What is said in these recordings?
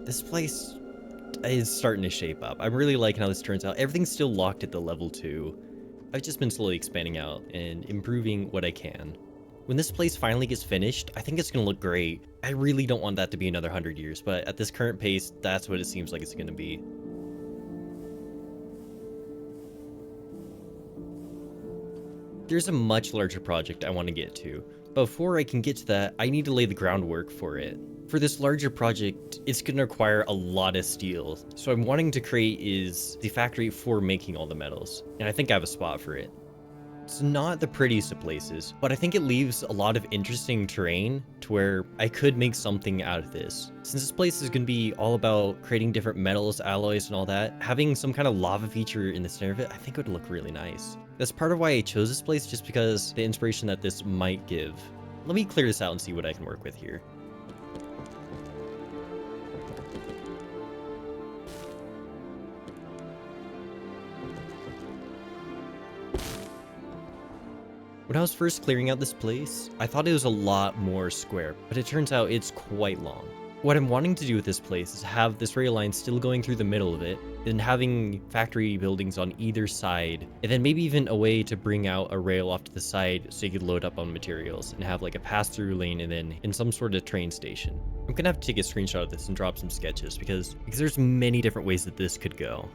This place is starting to shape up. I'm really liking how this turns out. Everything's still locked at the level 2. I've just been slowly expanding out and improving what I can. When this place finally gets finished, I think it's going to look great. I really don't want that to be another 100 years, but at this current pace, that's what it seems like it's going to be. There's a much larger project I want to get to. Before I can get to that, I need to lay the groundwork for it. For this larger project, it's going to require a lot of steel. So I'm wanting to create is the factory for making all the metals. And I think I have a spot for it. It's not the prettiest of places, but I think it leaves a lot of interesting terrain to where I could make something out of this. Since this place is going to be all about creating different metals, alloys, and all that, having some kind of lava feature in the center of it, I think would look really nice. That's part of why I chose this place, just because the inspiration that this might give. Let me clear this out and see what I can work with here. When I was first clearing out this place, I thought it was a lot more square, but it turns out it's quite long. What I'm wanting to do with this place is have this rail line still going through the middle of it, and having factory buildings on either side, and then maybe even a way to bring out a rail off to the side so you could load up on materials, and have like a pass-through lane and then in some sort of train station. I'm gonna have to take a screenshot of this and drop some sketches because there's many different ways that this could go.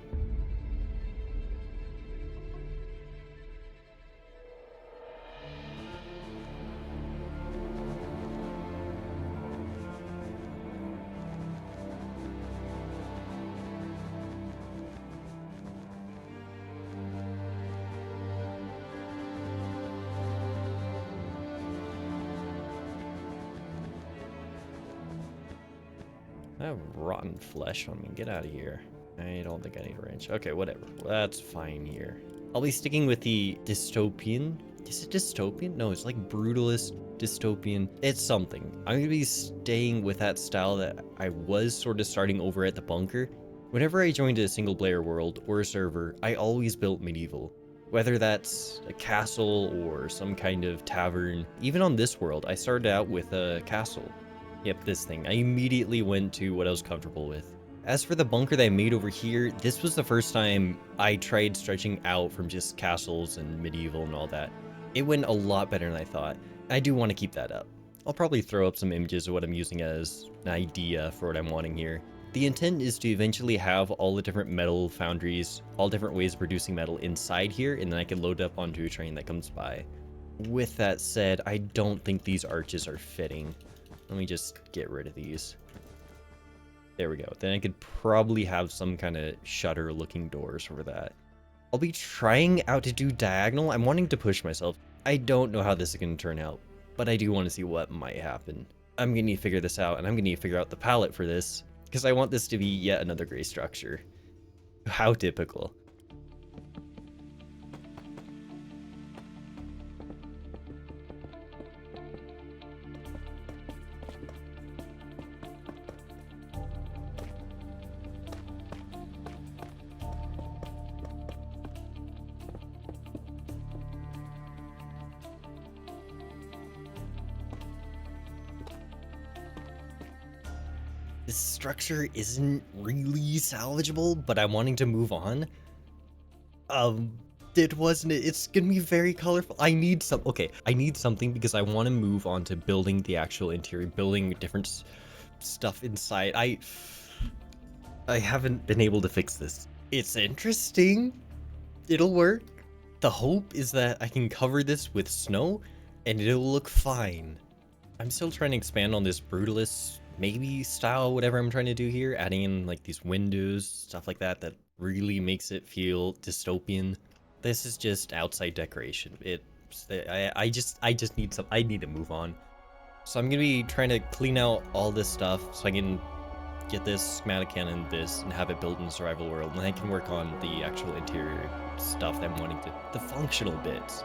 I have rotten flesh on me. Get out of here. I don't think I need a wrench. Okay, whatever. That's fine here. I'll be sticking with the dystopian. Is it dystopian? No, it's like brutalist dystopian. It's something. I'm going to be staying with that style that I was sort of starting over at the bunker. Whenever I joined a single player world or a server, I always built medieval. Whether that's a castle or some kind of tavern. Even on this world, I started out with a castle. Yep, this thing. I immediately went to what I was comfortable with. As for the bunker that I made over here, this was the first time I tried stretching out from just castles and medieval and all that. It went a lot better than I thought. I do want to keep that up. I'll probably throw up some images of what I'm using as an idea for what I'm wanting here. The intent is to eventually have all the different metal foundries, all different ways of producing metal inside here, and then I can load up onto a train that comes by. With that said, I don't think these arches are fitting. Let me just get rid of these. There we go. Then I could probably have some kind of shutter looking doors for that. I'll be trying out to do diagonal. I'm wanting to push myself. I don't know how this is going to turn out, but I do want to see what might happen. I'm going to need to figure this out, and I'm going to need to figure out the palette for this, because I want this to be yet another gray structure. How typical. This structure isn't really salvageable, but I'm wanting to move on. It's gonna be very colorful. I need something because I want to move on to building the actual interior, building different stuff inside. I haven't been able to fix this. It's interesting. It'll work. The hope is that I can cover this with snow and it'll look fine. I'm still trying to expand on this brutalist maybe style, whatever I'm trying to do here, adding in like these windows, stuff like that, that really makes it feel dystopian. This is just outside decoration. I just need I need to move on. So I'm gonna be trying to clean out all this stuff so I can get this schematic cannon, this, and have it built in the survival world, and I can work on the actual interior stuff that I'm wanting to, the functional bits.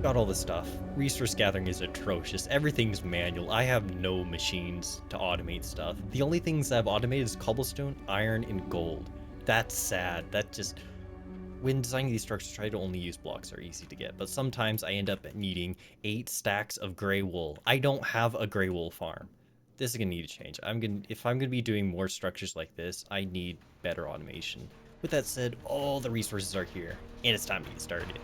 Got all this stuff. Resource gathering is atrocious. Everything's manual. I have no machines to automate stuff. The only things I've automated is cobblestone, iron, and gold. That's sad. That just... When designing these structures, try to only use blocks that are easy to get, but sometimes I end up needing 8 stacks of gray wool. I don't have a gray wool farm. This is gonna need to change. If I'm gonna be doing more structures like this, I need better automation. With that said, all the resources are here, and it's time to get started.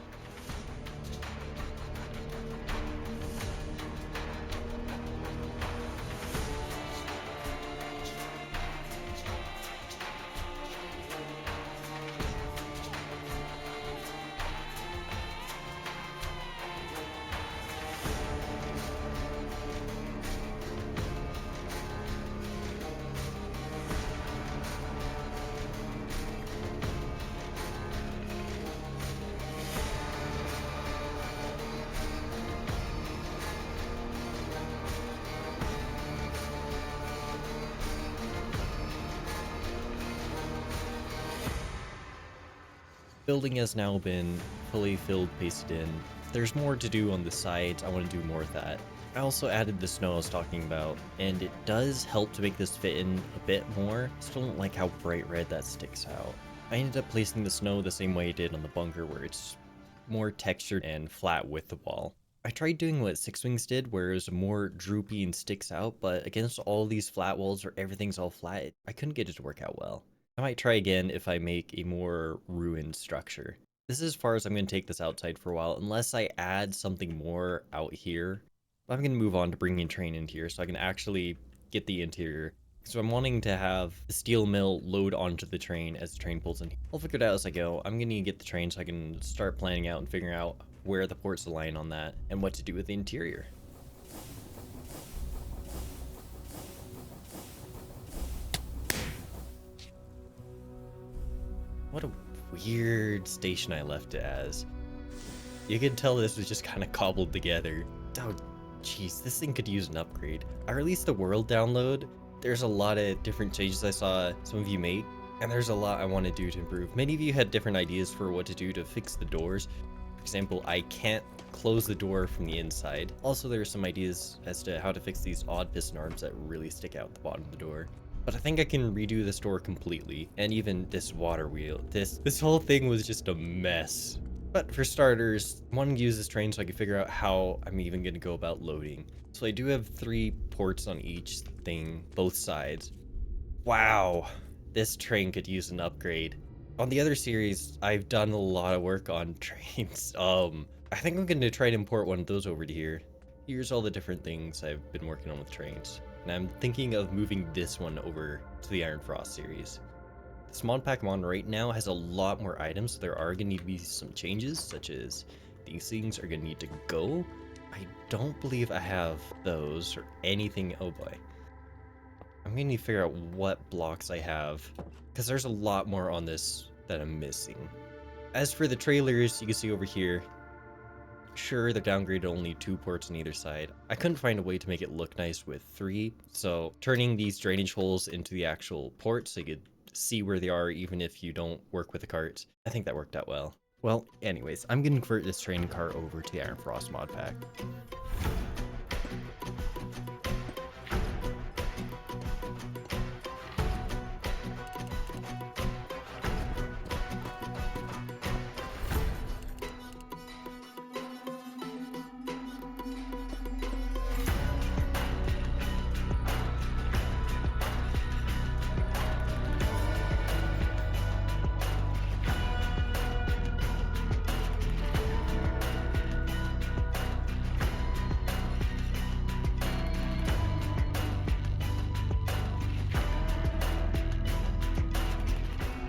Building has now been fully filled, pasted in. There's more to do on the sides. I want to do more of that. I also added the snow I was talking about, and it does help to make this fit in a bit more. Still don't like how bright red that sticks out. I ended up placing the snow the same way I did on the bunker, where it's more textured and flat with the wall. I tried doing what Six Wings did, where it was more droopy and sticks out, but against all these flat walls where everything's all flat, I couldn't get it to work out well. I might try again if I make a more ruined structure. This is as far as I'm going to take this outside for a while, unless I add something more out here. I'm going to move on to bringing a train in here so I can actually get the interior. So I'm wanting to have the steel mill load onto the train as the train pulls in. I'll figure it out as I go. I'm going to get the train so I can start planning out and figuring out where the ports align on that and what to do with the interior. What a weird station I left it as. You can tell this was just kind of cobbled together. Oh, jeez, this thing could use an upgrade. I released the world download. There's a lot of different changes I saw some of you make, and there's a lot I want to do to improve. Many of you had different ideas for what to do to fix the doors. For example, I can't close the door from the inside. Also, there are some ideas as to how to fix these odd piston arms that really stick out the bottom of the door. But I think I can redo this door completely, and even this water wheel. This whole thing was just a mess. But for starters, I want to use this train so I can figure out how I'm even going to go about loading. So I do have 3 ports on each thing, both sides. Wow, this train could use an upgrade. On the other series, I've done a lot of work on trains. I think I'm going to try to import one of those over to here. Here's all the different things I've been working on with trains. And I'm thinking of moving this one over to the IronFrost series. This mod pack I'm on right now has a lot more items, so there are going to need to be some changes, such as these things are going to need to go. I don't believe I have those or anything. Oh boy. I'm going to need to figure out what blocks I have, because there's a lot more on this that I'm missing. As for the trailers, you can see over here, sure, they're downgraded to only 2 ports on either side. I couldn't find a way to make it look nice with 3, so turning these drainage holes into the actual ports so you could see where they are even if you don't work with the carts, I think that worked out well. Well, anyways, I'm going to convert this train car over to the IronFrost mod pack.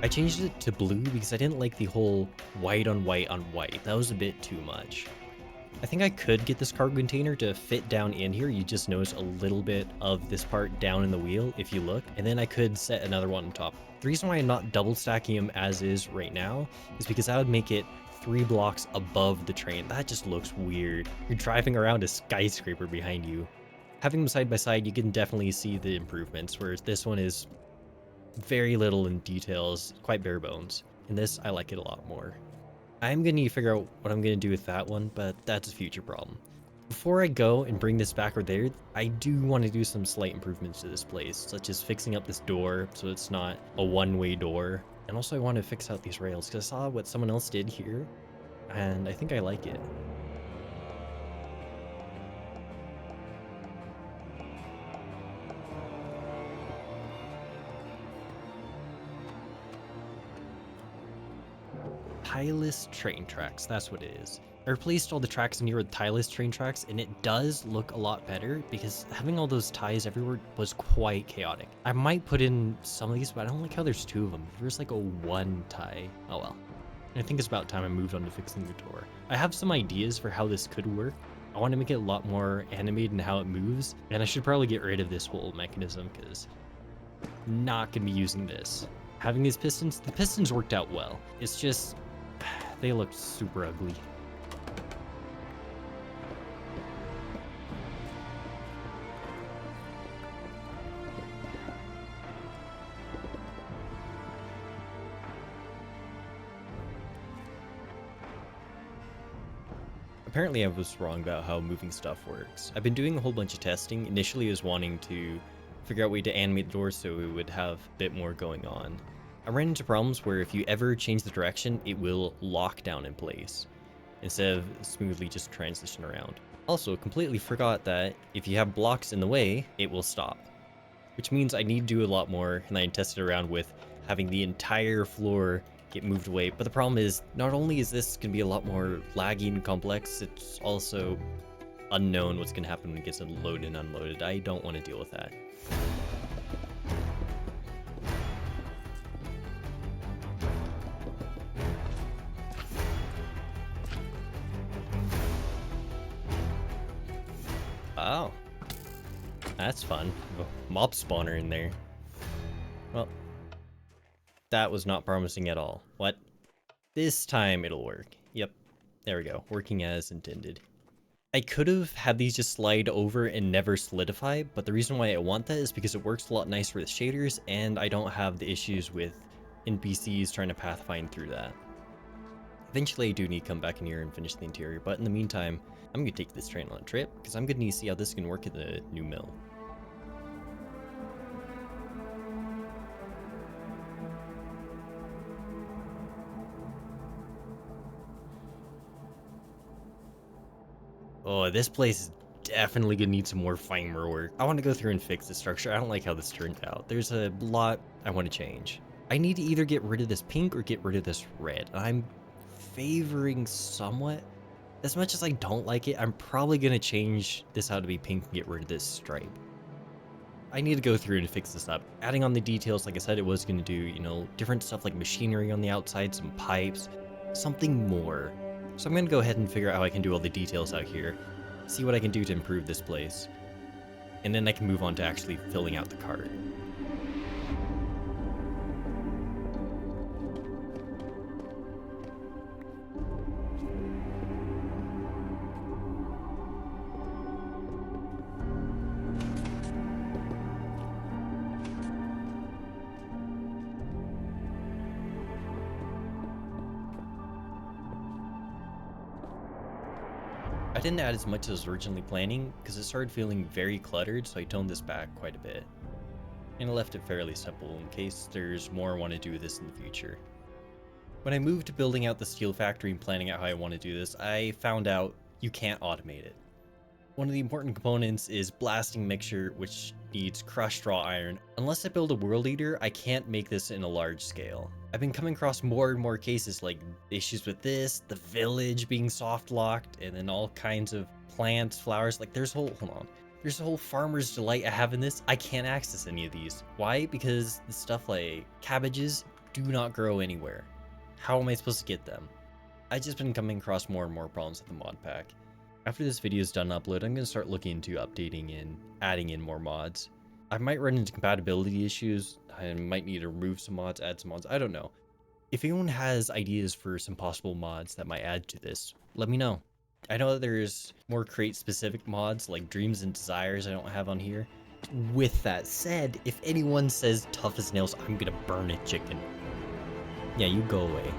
I changed it to blue because I didn't like the whole white on white on white. That was a bit too much. I think I could get this cargo container to fit down in here. You just notice a little bit of this part down in the wheel if you look, and then I could set another one on top. The reason why I'm not double stacking them as is right now is because that would make it 3 blocks above the train. That just looks weird. You're driving around a skyscraper behind you. Having them side by side, you can definitely see the improvements, whereas this one is very little in details, quite bare bones. In this, I like it a lot more. I'm going to need to figure out what I'm going to do with that one, but that's a future problem. Before I go and bring this back over there, I do want to do some slight improvements to this place, such as fixing up this door so it's not a one-way door. And also I want to fix out these rails because I saw what someone else did here and I think I like it. Tileless train tracks, that's what it is. I replaced all the tracks in here with tileless train tracks, and it does look a lot better because having all those ties everywhere was quite chaotic. I might put in some of these, but I don't like how there's two of them. There's like a one tie. Oh well. I think it's about time I moved on to fixing the door. I have some ideas for how this could work. I want to make it a lot more animated in how it moves, and I should probably get rid of this whole mechanism because I'm not going to be using this. Having these pistons, the pistons worked out well. It's just, they look super ugly. Apparently I was wrong about how moving stuff works. I've been doing a whole bunch of testing. Initially I was wanting to figure out a way to animate the door so it would have a bit more going on. I ran into problems where if you ever change the direction, it will lock down in place, instead of smoothly just transition around. Also, completely forgot that if you have blocks in the way, it will stop. Which means I need to do a lot more, and I tested around with having the entire floor get moved away. But the problem is, not only is this going to be a lot more laggy and complex, it's also unknown what's going to happen when it gets loaded and unloaded. I don't want to deal with that. Oh, that's fun. A mob spawner in there. Well, that was not promising at all. What? This time it'll work. Yep, there we go. Working as intended. I could have had these just slide over and never solidify, but the reason why I want that is because it works a lot nicer with shaders, and I don't have the issues with NPCs trying to pathfind through that. Eventually I do need to come back in here and finish the interior, but in the meantime, I'm going to take this train on a trip, because I'm going to need to see how this can work at the new mill. Oh, this place is definitely gonna need some more fiber work. I want to go through and fix the structure. I don't like how this turned out. There's a lot I want to change. I need to either get rid of this pink or get rid of this red. I'm favoring somewhat. As much as I don't like it, I'm probably gonna change this out to be pink and get rid of this stripe. I need to go through and fix this up. Adding on the details, like I said, it was gonna do, you know, different stuff like machinery on the outside, some pipes, something more. So I'm going to go ahead and figure out how I can do all the details out here, see what I can do to improve this place, and then I can move on to actually filling out the cart. I didn't add as much as I was originally planning because it started feeling very cluttered, so I toned this back quite a bit. And I left it fairly simple in case there's more I want to do with this in the future. When I moved to building out the steel factory and planning out how I want to do this, I found out you can't automate it. One of the important components is blasting mixture, which needs crushed raw iron. Unless I build a world eater, I can't make this in a large scale. I've been coming across more and more cases like issues with this, the village being soft locked, and then all kinds of plants, flowers. Like there's a whole farmer's delight I have in this. I can't access any of these. Why? Because the stuff like cabbages do not grow anywhere. How am I supposed to get them? I've just been coming across more and more problems with the mod pack. After this video is done upload, I'm going to start looking into updating and adding in more mods. I might run into compatibility issues. I might need to remove some mods, add some mods. I don't know. If anyone has ideas for some possible mods that might add to this, let me know. I know that there's more crate specific mods like Dreams and Desires I don't have on here. With that said, if anyone says tough as nails, I'm gonna burn a chicken. Yeah, you go away.